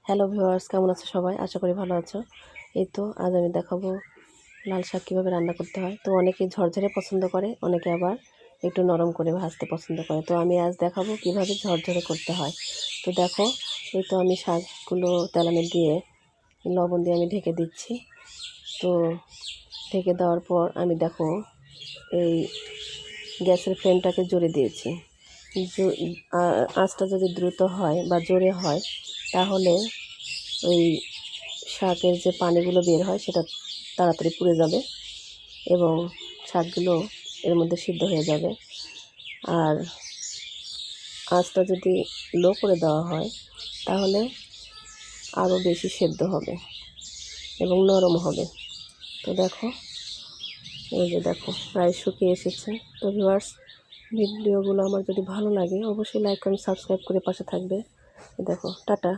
Hello viewers, কেমন আছো সবাই? আশা করি ভালো আছো। এই তো আজ আমি দেখাবো লাল শাক কীভাবে রান্না করতে হয়। তো অনেকে ঝরঝরে পছন্দ করে, অনেকে আবার একটু নরম করে ভাজতে পছন্দ করে। তো আমি আজ দেখাবো কীভাবে ঝরঝরে করতে হয়। তো দেখো, এই তো আমি শাকগুলো তেলানি দিয়ে লবণ দিয়ে আমি ঢেকে দিচ্ছি। তো ঢেকে দেওয়ার পর আমি দেখো এই গ্যাসের ফ্লেমটাকে জোরে দিয়েছি। আঁচটা যদি দ্রুত হয় বা জোরে হয় তাহলে ওই শাকের যে পানিগুলো বের হয় সেটা তাড়াতাড়ি পুড়ে যাবে এবং শাকগুলো এর মধ্যে সিদ্ধ হয়ে যাবে। আর আঁচটা যদি লো করে দেওয়া হয় তাহলে আরও বেশি সেদ্ধ হবে এবং নরম হবে। তো দেখো, এই যে দেখো প্রায় শুকিয়ে এসেছে। তো ভিউয়ার্স, ভিডিওগুলো আমার যদি ভালো লাগে অবশ্যই লাইক কমেন্ট সাবস্ক্রাইব করে পাশে থাকবে। দেখো, টাটা।